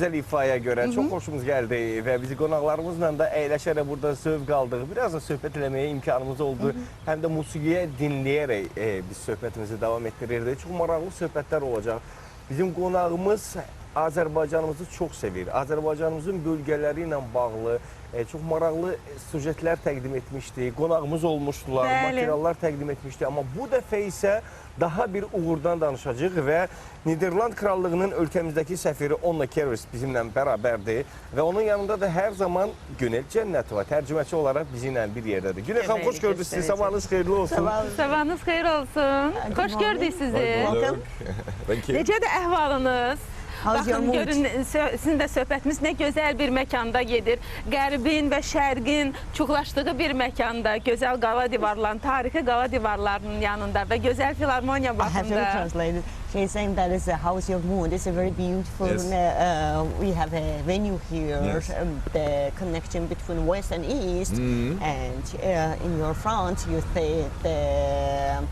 Güzel ifaya göre çok hoşumuz geldi ve bizi qonaqlarımızla da əyləşərək burada zövq aldıq. Biraz da söhbət eləməyə imkanımız oldu. Həm də musiqiyə dinləyərək biz söhbətimizi davam etdirirdik. Çox maraqlı söhbətlər olacaq. Bizim qonağımız Azərbaycanımızı çox sevir. Azərbaycanımızın bölgələri ilə bağlı çox maraqlı sujetlər təqdim etmişdi. Qonağımız olmuşdular, materiallar təqdim etmişdi. Amma bu dəfə isə daha bir uğurdan danışacağıq və Niderland Krallığının ölkəmizdəki səfiri Onno Kervers bizimlə bərabərdir və onun yanında da hər zaman Günel Cənnət var. Tərcüməçi olaraq bizimlə bir yerdədir. Günel xanım, xoş gördük sizi. Sabahınız xeyirli olsun. Sabahınız xeyir olsun. Xoş gördük sizi. Necədir əhvalınız? Baxın, görün, sizin də söhbətimiz nə gözəl bir məkanda gedir. Qərbin və şərqin çoxlaşdığı bir məkanda, gözəl qala divarlarının, tarixi qala divarlarının yanında və gözəl filarmoniya başında. She's saying that is how's your mood? It's a very beautiful. Yes. We have a venue here. Yes. The connection between west and east, and in your front you see the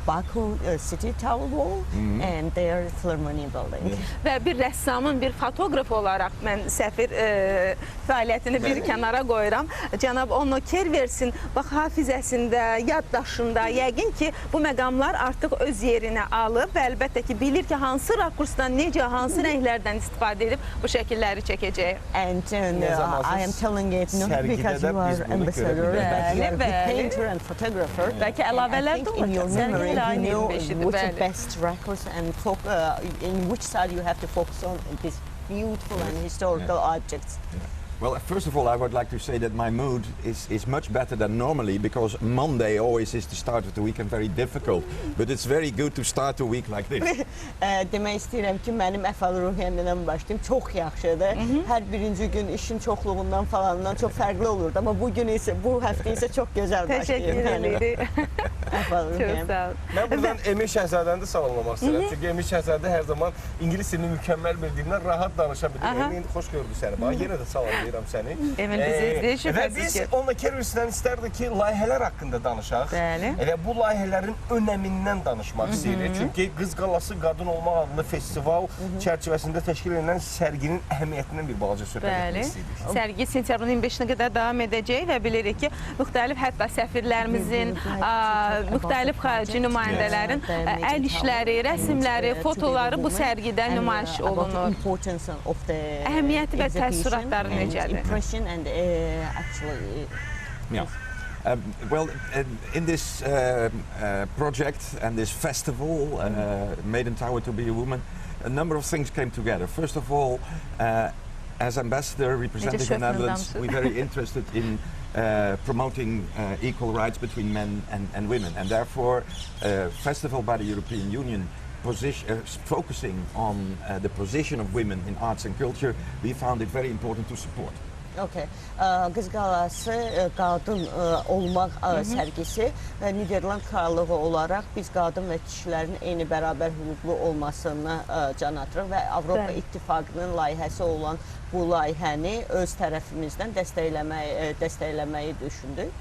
Baku City Tower Wall and their Philharmonia building. Və bir rəssamın, bir fotoqraf olaraq mən səfir fəaliyyətini bir kənara qoyuram. Cənab Onno Kerversin hafizəsində, yaddaşında yəqin ki bu məqamlar artıq öz yerinə alıb və əlbəttə ki bilir ki hansı rakursdan, necə, hansı rənglərdən istifadə edib bu şəkilləri çəkəcək. And I am telling it not because you are ambassador, but you are a painter and photographer. Bəlkə əlavələr də olacaq. You know which are best records and in which side you have to focus on these beautiful and historical objects. Well, first of all, I would like to say that my mood is much better than normally because Monday always is the start of the week and very difficult. But it's very good to start a week like this. Demək istəyirəm ki, mənim əfal-ruhiyyəmdən başlayım. Çox yaxşıdır. Hər birinci gün işin çoxluğundan falandan çox fərqli olurdu. Amma bu gün isə, bu həftə isə çox gözəl başlayır. Təşəkkür edirik. Əfal-ruhiyyəm. Çox sağ ol. Mən buradan Emir Şəhzadəni də salamlamaq istəyirəm. Çünki Emir Şəhzadə hər zaman İngilis dilini mükəmməl bildiyindən rahat danışa bilir. Emir, xoş gördük səni. Yenə də salamlayıram səni. Emil bizi izləyir, şübhəsiz ki. Biz Onno Kerversdən istərdik ki, layihələr haqqında danışaq. Və bu layihələrin önəmindən danışmaq istəyirik. Çünki Qız Qalası Qadın Olmaq adlı festival çərçivəsində təşkil edilən sərginin əhəmiyyətindən bir balaca söhbət etmək istəyirik. Sərgi sentyabrın 25-nə qədər davam edəcək və bilirik ki, müxtəlif hətta səfirlərimizin, müxtəlif xarici nümayəndələrin əl işləri, rəsimləri, fotoları bu sərgidə nümayiş olunur. Əhəmiyyəti və təəssüratları necədir? And actually, well, in this project and this festival, Maiden Tower to be a Woman, a number of things came together. First of all, as ambassador representing the Netherlands, we're very interested in promoting equal rights between men and women, and therefore, a festival by the European Union focusing on the position of women in arts and culture, we found it very important to support. Okay. Qız Qalası Qadın Olmaq sərgisi və Niderland Krallığı olaraq biz qadın və kişilərin eyni bərabər hüquqlu olmasını can atırıq və Avropa İttifaqının layihəsi olan bu layihəni öz tərəfimizdən dəstəkləməyi düşündük.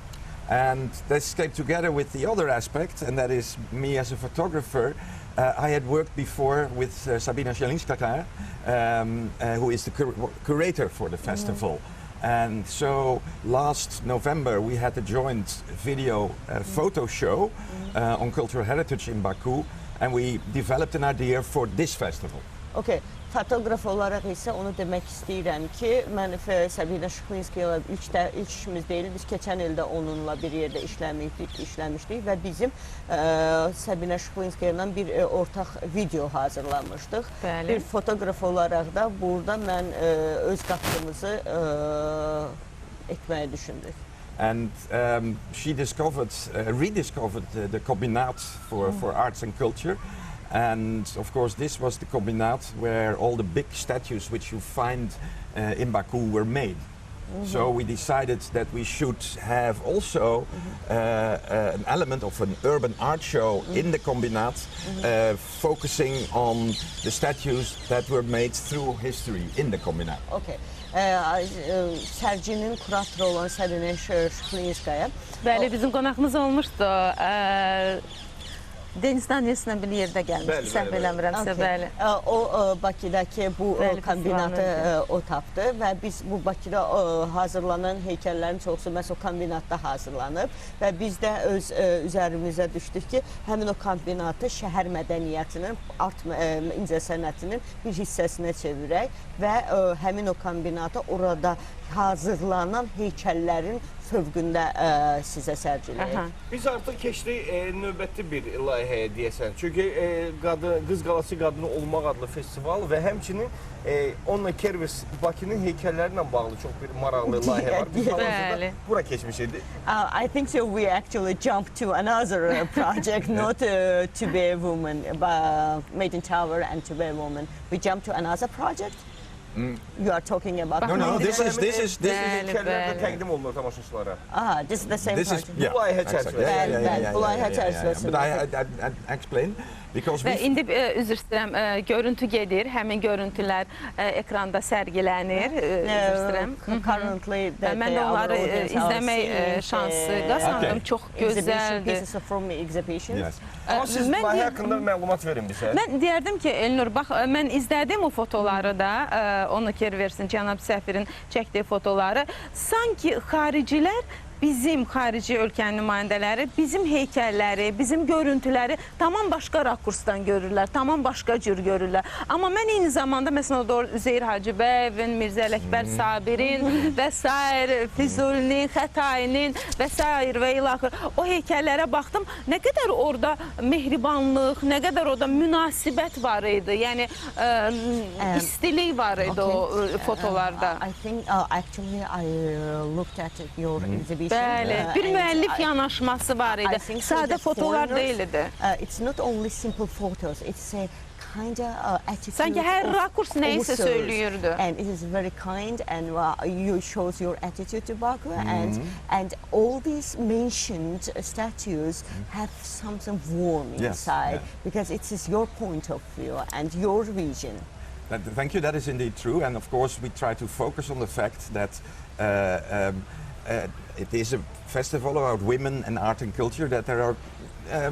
And this came together with the other aspect, and that is me as a photographer. I had worked before with Sabina Schelinskaka, who is the curator for the festival. And so last November we had a joint video photo show on cultural heritage in Baku, and we developed an idea for this festival. Okay. Fotoqraf olaraq isə onu demək istəyirəm ki, mən Sabina Şıxlinskaya ilk işimiz deyil, biz keçən ildə onunla bir yerdə işləmişdik və bizim Sabina Şıxlinskaya ilə bir ortaq video hazırlamışdıq. Bir fotoqraf olaraq da burada mən öz qatqımızı etməyi düşündük. And she rediscovered the combinat for arts and culture. And of course this was the combinat where all the big statues which you find in Baku were made. So we decided that we should have also an element of an urban art show in the combinat, focusing on the statues that were made through history in the combinat. Okay. Sərginin kuratoru olan Sabina Şıxlinskaya. Bəli, bizim qonağımız olmuşdu. Deniz Daniyasıyla bir yerdə gəlmişdi, səhv eləmirəmsə, bəli. O Bakıdakı bu kombinatı o tapdı və biz bu Bakıda hazırlanan heykəllərin çoxusu məhz o kombinatda hazırlanıb və biz də öz üzərimizə düşdük ki, həmin o kombinatı şəhər mədəniyyətinin, art incəsənətinin bir hissəsinə çevirək və həmin o kombinatı orada hazırlanan heykəllərin zövqündə sizə sərgiləyək. Biz artıq keçdik növbəti bir layihəyə deyəsən. Çünki Qız Qalası Qadını Olmaq adlı festival və həmçinin Onno Kervers Bakının heykəlləri ilə bağlı çox bir maraqlı layihə var. Biz hal-hazırda bura keçmişik. I think so we actually jumped to another project, not to be a woman, made in tower and to be a woman. We jumped to another project. You are talking about... No, this is Heykəllərdə təqdim olunur tamaşaçılara. This is the same project. Bu layihə çərçivəsində. Bu layihə çərçivəsində. But I explain. Və indi üzr istəyirəm, görüntü gedir, həmin görüntülər ekranda sərgilənir. Mən də onları izləmək şansı qazandım, çox gözəldir. Amma siz layihə haqqında məlumat verin bizə. Mən deyərdim ki, Elnur, bax, mən izlədim o fotoları da, Onno Kerversin, cənab səfirin çəkdiyi fotoları. Sanki xaricilər bizim xarici ölkənin nümayəndələri bizim heykəlləri, bizim görüntüləri tamam başqa rakursdan görürlər, tamam başqa cür görürlər. Amma mən eyni zamanda məsələn orada Üzeyir Hacıbəyevin, Mirzə Ələkbər Sabirin və s. Füzulinin, Xətayinin və s. və ilaxır o heykəllərə baxdım. Nə qədər orada mehribanlıq, nə qədər orada münasibət var idi. Yəni istilik var idi o fotolarda. I think actually I looked at your exhibition. Bəli, bir müəllif yanaşması var idi. Sadə fotolar deyildi. It's not only simple photos, it's a kind of attitude. Sanki hər rakurs neysə söylüyürdü. And it is very kind and you shows your attitude to Baku and all these mentioned statues have something warm inside because it is your point of view and your vision. Thank you, that is indeed true, and of course we try to focus on the fact that it is a festival about women and art and culture, that there are a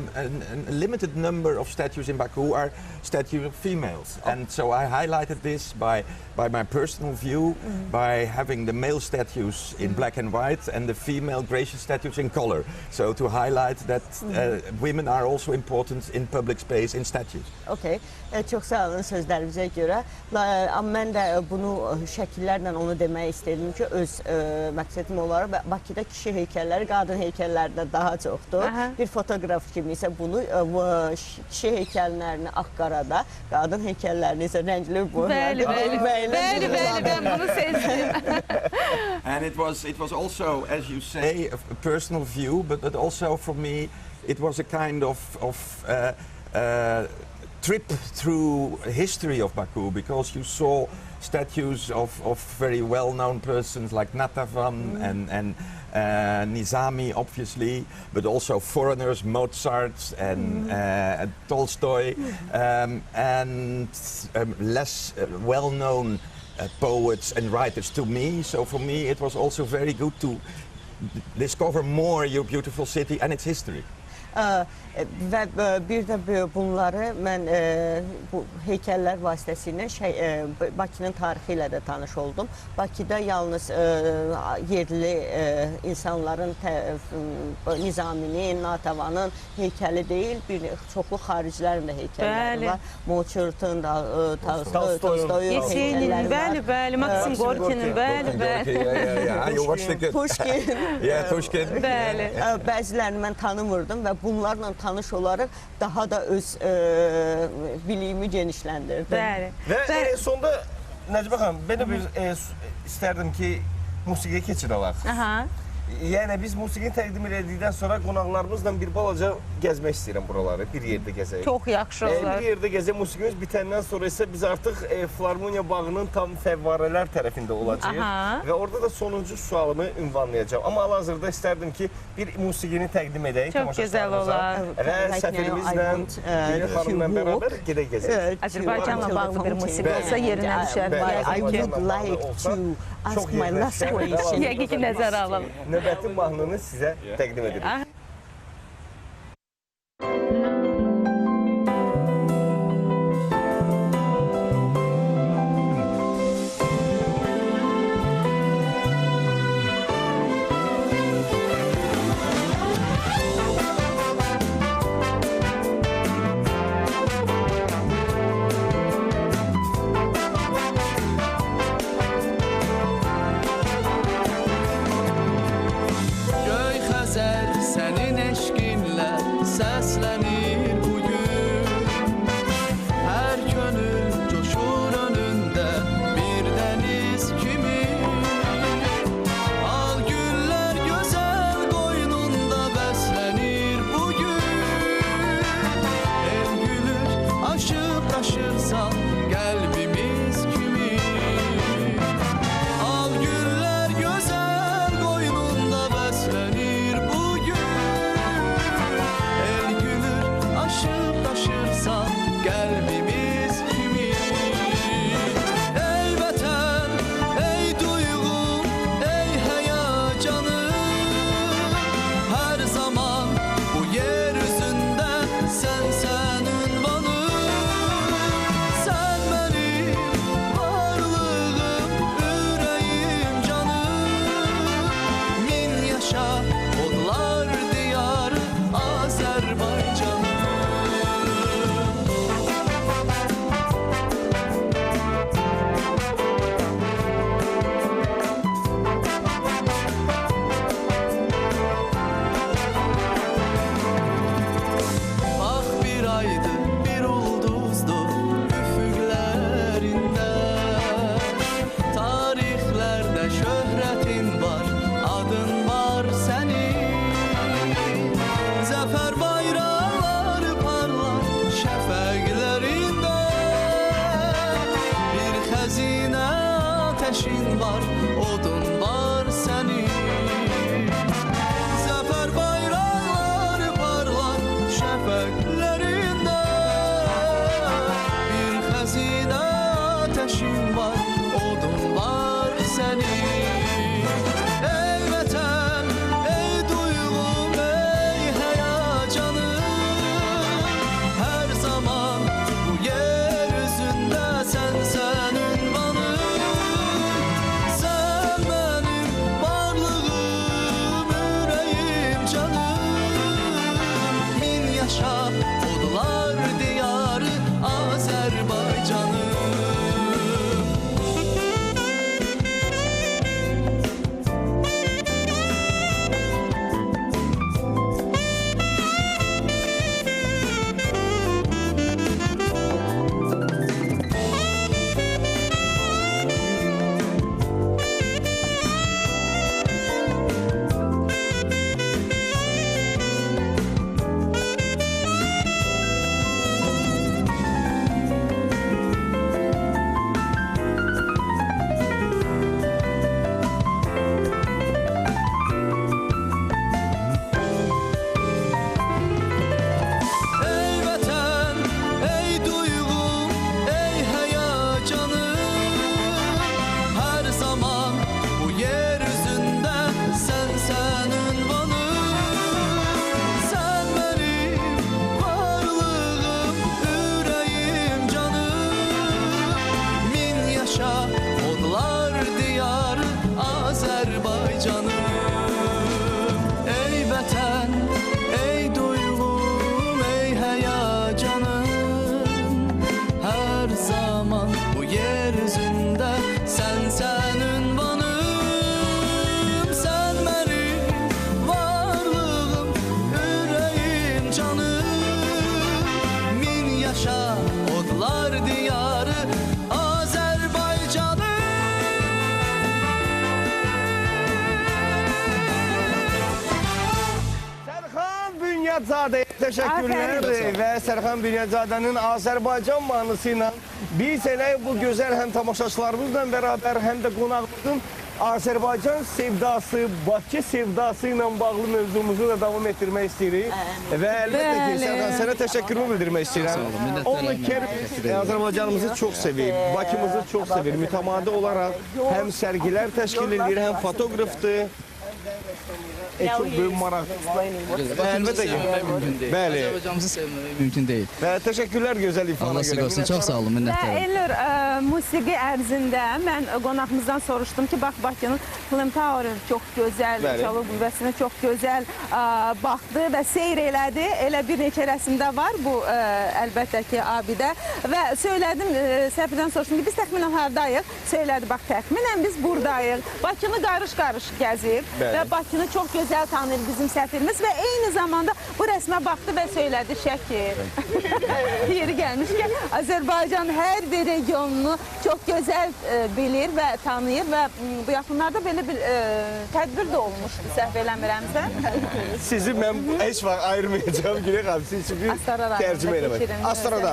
limited number of statues in Baku are statues of females. And so I highlighted this by my personal view, by having the male statues in black and white and the female gracious statues in color. So to highlight that women are also important in public space, in statues. Okay, çox sağ olun sözlərinizə görə. Mən də bunu şəkillərlə onu demək istədim ki, öz məqsədim olaraq Bakıda kişi heykəlləri qadın heykəllərindən daha çoxdur. Bir fotoqraf kimi isə bunu kişi heykəllərini ağ-qarada, qadın heykəllərini isə rəngli Bəli, mən bunu sezdim. And it was also, as you say, a personal view, but also for me it was a kind of trip through history of Baku, because you saw statues of very well-known persons like Natavan and Nizami, obviously, but also foreigners, Mozart and Tolstoy, and less well-known poets and writers to me. So for me it was also very good to discover more your beautiful city and its history. Və bir də bunları mən bu heykəllər vasitəsilə Bakının tarixi ilə də tanış oldum. Bakıda yalnız yerli insanların, Nizaminin, Natavanın heykəli deyil, bir çoxlu xaricilərin də heykəlləri var. Mozart'ın da, Tolstoy'un heykəlləri var. Bəli, Maksim Gorkinin, bəli. Pushkin. Bəzilərini mən tanımırdım və bunlarla tanış olaraq daha da öz biliyimi genişləndirdim. Bəli. Və sonda Nəcibə xanım, belə bir istərdim ki, musiqiyə keçid alaq. Yəni biz musiqini təqdim edildikdən sonra qonaqlarımızla bir balaca gəzmək istəyirəm buraları, bir yerdə gəzək. Çox yaxşı olur. Bir yerdə gəzək, musiqimiz bitəndən sonra isə biz artıq Filarmoniya bağının tam fəvvarələr tərəfində olacağıq və orada da sonuncu sualımı ünvanlayacağım. Amma hal-hazırda istərdim ki, bir musiqini təqdim edək tamaşaçılarımıza və səfirimizlə, Gülün xanımla bərabər gedək gəzək. Azərbaycanla bağlı bir musiqi olsa yerinə düşər. I would like to ask my last question. Yəqin ki, nəzərə alalım. Növbəti mahnını sizə təqdim edirik. ateşin var, odun var senin. Zafer bayrakları parlar şefeklerinde. Bir hazine ateşin var, odun var senin. Ey vatan, ey duygum, ey heyecanım, her zaman bu yeryüzünde sen ünvanım. Sen benim varlığım, yüreğim, canım. Min yaşa odlar diyarı Azərbaycanım. Ey vatan, ey duygum, ey heyecanım, her zaman bu yeryüzünde sen ünvanım. Sen benim varlığım, yüreğim, canım. Min yaşa odlar diyarı Azərbaycanım. Ey vatan, ey duygum, ey heyecanım, her zaman bu yeryüzünde sen ünvanım. Sen benim varlığım, yüreğim, canım. Min yaşa odlar diyarı Azərbaycanım. Sərxan Bünyadzadəyə təşəkkürlər Afərin. və Sərxan Bünyadzadənin Azərbaycan mahnısı ilə biz elə bu gözəl həm tamaşaçılarımızla bərabər, həm də qonağımızın Azərbaycan sevdası, Bakı sevdası ilə bağlı mövzumuzu da davam etdirmək istəyirik. Və əlbəttə ki, Bəli. Sərxan, sənə təşəkkürümü bildirmək istəyirəm. Onno Kervers Azərbaycanımızı çox sevir, Bakımızı çox sevir. Mütəmadi olaraq həm sərgilər təşkil edir, həm fotoqrafdır. Çox böyük maraq. Əlbəttə ki. Bəli. Azərbaycanımızı sevməmək mümkün deyil. Və təşəkkürlər gözəl ifana Allah sizi görə. qorusun. Çox sağ olun, Və minnətdaram. Elnur, musiqi ərzində mən qonağımızdan soruşdum ki, bax Bakının Film Tower çox gözəl, Bəli. çalı qüvvəsinə çox gözəl baxdı və seyr elədi. Elə bir neçə rəsmdə var bu əlbəttə ki, abidə. Və söylədim, səfirdən soruşdum ki, biz təxminən hardayıq? Söylədi, bax təxminən biz buradayıq. Bakını qarış-qarış gəzir Bəli. və Bakını çox gözəl tanır bizim səfirimiz və eyni zamanda bu rəsmə baxdı və söylədi Şəkir. Yeri gəlmiş ki, Azərbaycan hər bir regionunu çox gözəl bilir və tanıyır və bu yaxınlarda belə bir tədbir də olmuşdu, səhv eləmirəmsə. Sizi mən heç vaxt ayırmayacağım Güney xanım. Siz üçün bir Astara rayonunda tərcümə eləmək. keçirilmiş.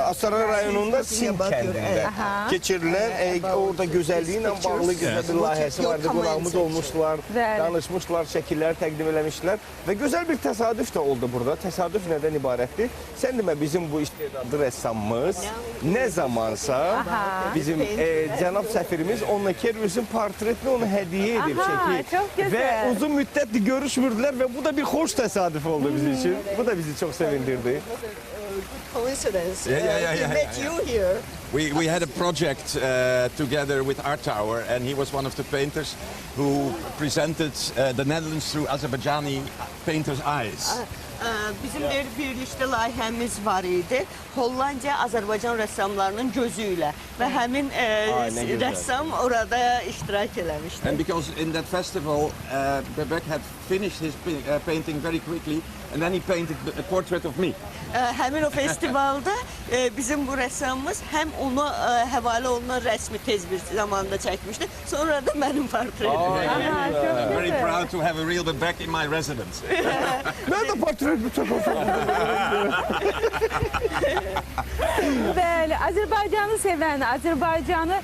Astara rayonunda Sim kəndində Aha. keçirilən orada gözəlliyi ilə bağlı gözəl bir layihəsi vardı. Qonağımız olmuşdular, Bəli. danışmışdılar, şəkillər təqdim eləmişdilər və gözəl bir təsadüf də oldu burada. Təsadüf nədən ibarətdir? Sən demə bizim bu istedadlı rəssamımız nə zamansa bizim cənab səfirimiz Onno Kerversin portretini ona hədiyyə edib Aha, çəkib. çox gözəl. Və uzun müddətdir görüşmürdülər və bu da bir xoş təsadüf oldu bizim için. Bu da bizi çox sevindirdi. Coincidence. Yeah. Met you here. We had a project together with Art Tower, and he was one of the painters who presented the Netherlands through Azerbaijani painters' eyes. Bizim bir birlikdə layihəmiz var idi. Hollandiya Azərbaycan rəssamlarının gözü ilə və həmin nə gözəl. rəssam orada iştirak eləmişdi. And because in that festival, Bebek had finished his painting very quickly, and then he painted a portrait of me. Həmin o festivalda bizim bu rəssamımız həm ona həvalə olunan rəsmi tez bir zamanda çəkmişdi. Sonra da mənim portretim. I'm very proud to have a real back in my residence. Mən də portretimi çox hoşuma. Bəli, Azərbaycanı sevən, Azərbaycanı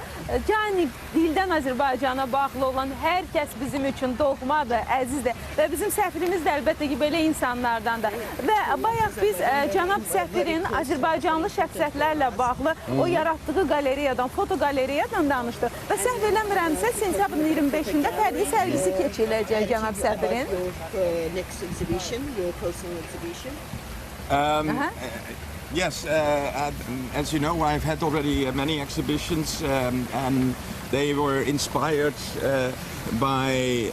cani dildən Azərbaycana bağlı olan hər kəs bizim üçün doğmadır, əzizdir və bizim səfirimiz də əlbəttə ki, belə insanlardandır. Və bayaq biz cənab səfirin Azərbaycanlı şəxsiyyətlərlə bağlı o yaratdığı qaleriyadan, fotoqaleriyadan danışdıq. Və səhv eləmirəmsə, sentyabrın 25-də fərdi sərgisi keçiriləcək cənab səfirin. Next exhibition, your personal exhibition. Yes, as you know, I've had already many exhibitions and they were inspired by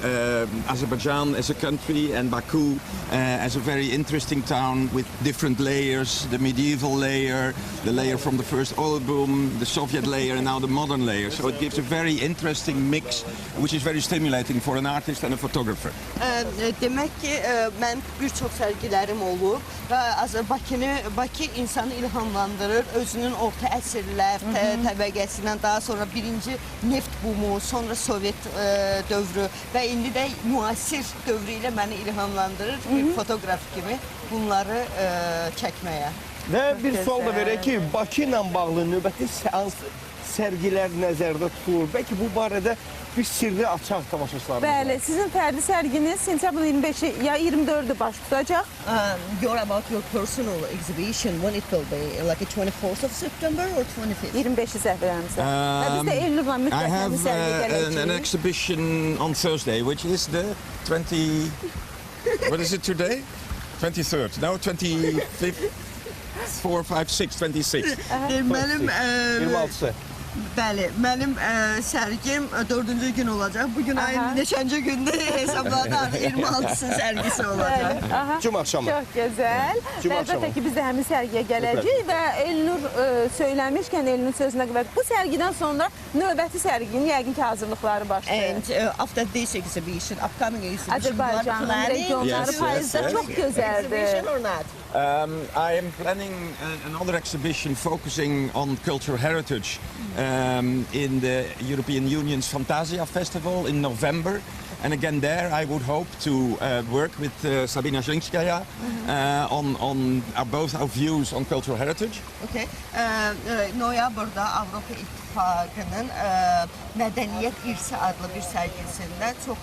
Azerbaijan as a country and Baku as a very interesting town with different layers, the medieval layer, the layer from the first oil boom, the Soviet layer and now the modern layer. So it gives a very interesting mix which is very stimulating for an artist and a photographer. Demək ki, mən bir çox sərgilərim olub və Bakı insanı ilhamlandırır. Özünün orta əsrlər təbəqəsindən daha sonra birinci neft bumu, sonra Sovet dövrü və indi də müasir dövrü ilə məni ilhamlandırır bir fotoqraf kimi bunları çəkməyə. Və bir sual da verək ki, Bakı ilə bağlı növbəti seans sərgilər nəzərdə tutulur. Bəlkə bu barədə bir sirri açaq tamaşaçılarımıza. Bəli, sizin fərdi sərginiz sentyabrın 25-i ya 24-ü baş tutacaq. You're about your personal exhibition, when it will be, like 24th of September or 25th? 25-i səhv eləmirəmsə. Və biz də Elnurla I mütləq have həmin sərgiyə an gələcəyik. exhibition on Thursday, which is the 20... What is it today? 23rd. No, 25th. 4, 5, 6, 26. Mənim 26-sı. bəli, mənim sərgim 4-cü gün olacaq. Bugün ayın neçəncə gündə hesabladan 26-sının sərgisi olacaq. Cuma axşamı. Çox gözəl. Və əlbəttə ki, biz də həmin sərgiyə gələcəyik və Elnur söyləmişkən Elnur sözünə qüvvət. Bu sərgidən sonra növbəti sərginin yəqin ki, hazırlıqları başlayır. And after this exhibition, upcoming exhibition, Azərbaycanın regionları payızda çox gözəldir. I am planning another exhibition focusing on cultural heritage in the European Union's Fantasia Festival in November. And again there I would hope to work with Sabina Zrinskaya on both our views on cultural heritage. Okay. Noyabrda Avropa İttifaqının Mədəniyyət İrsi adlı bir sərgisində çox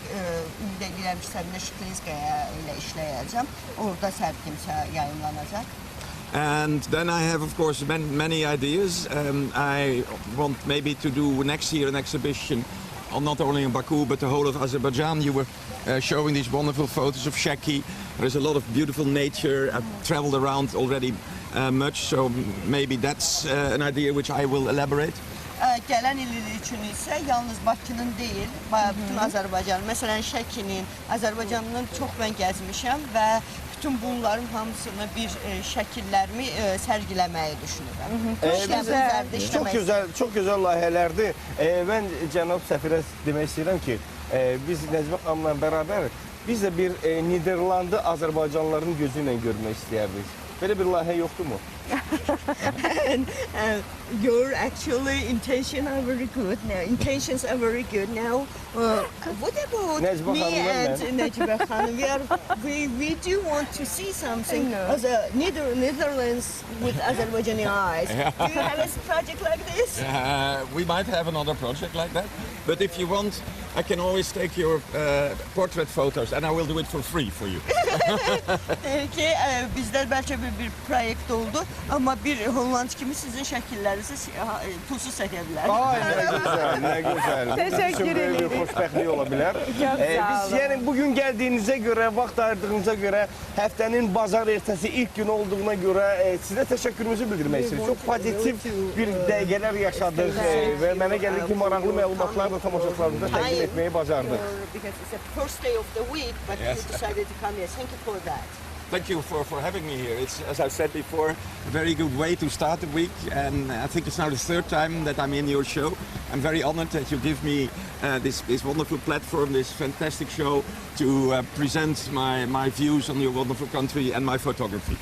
ümid edirəm ki, Sabina Zrinskaya ilə işləyəcəm. Orada sərgim yayımlanacaq. And then I have, of course, many ideas. I want maybe to do next year an exhibition on not only in Baku but the whole of Azerbaijan. You were showing these wonderful photos of Sheki. There's a lot of beautiful nature. I've traveled around already much, so maybe that's an idea which I will elaborate. Gələn il üçün isə yalnız Bakının deyil, bütün Azərbaycan, məsələn Şəkinin, Azərbaycanın çox mən gəzmişəm və bütün bunların hamısını bir şəkillərimi sərgiləməyi düşünürəm. Çox gözəl layihələrdir. Mən cənab səfirə demək istəyirəm ki, biz Nəcmə xanımla bərabər biz də bir Niderlandı Azərbaycanlıların gözü ilə görmək istəyərdik. Belə bir layihə yoxdurmu? Your actually intentions are very good now. What about me and Necip Hanım? We do want to see something as a Netherlands with Azerbaijani eyes. Do you have a project like this? We might have another project like that, but if you want, I can always take your portrait photos and I will do it for free for you. Ki bizdə bəlkə bir proyekt oldu, amma bir Holland kimi sizin şəkillərinizi pulsuz çəkə bilər. Ay, nə gözəl, nə gözəl. Təşəkkür ederim. Bir xoşbəxtlik ola bilər. Biz yəni bugün gəldiyinizə görə, vaxt ayırdığınıza görə, həftənin bazar ertəsi ilk gün olduğuna görə sizə təşəkkürümüzü bildirmək istəyirik. Çox pozitiv bir dəqiqələr yaşadıq və mənə gəlir ki, maraqlı məlumatlar da tamaşaçılarımıza təqdim etməyi bacardıq. Because it's the first day of the week, but you decided to come here. Thank you for that. Thank you for having me here. It's, as I said before, a very good way to start the week, and I think it's now the third time that I'm in your show. I'm very honored that you give me this wonderful platform, this fantastic show to present my views on your wonderful country and my photography.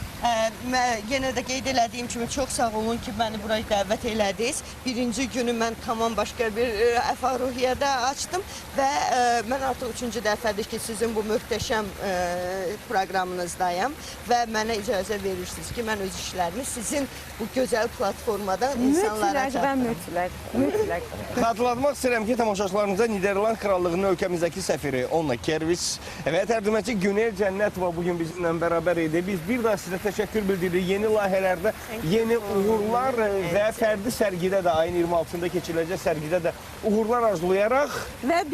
yenə də qeyd elədiyim kimi çox sağ olun ki, məni buraya dəvət elədiniz. Birinci günü mən tamam başqa bir əfa-ruhiyyədə açdım və mən artıq 3-cü dəfədir ki, sizin bu möhtəşəm proqramınızdayım və mənə icazə verirsiniz ki, mən öz işlərimi sizin bu gözəl platformada insanlara mütləq. Xatırlatmaq istəyirəm ki, tamaşaçılarımıza Niderland Krallığının ölkəmizdəki səfiri Onno Kervers və tərcüməçi Günel Cənnətova bugün bizimlə bərabər idi. Biz bir daha sizə təşəkkür bildiririk. Yeni layihələrdə yeni uğurlar və fərdi sərgidə də ayın 26-sında keçiriləcək sərgidə də uğurlar arzulayaraq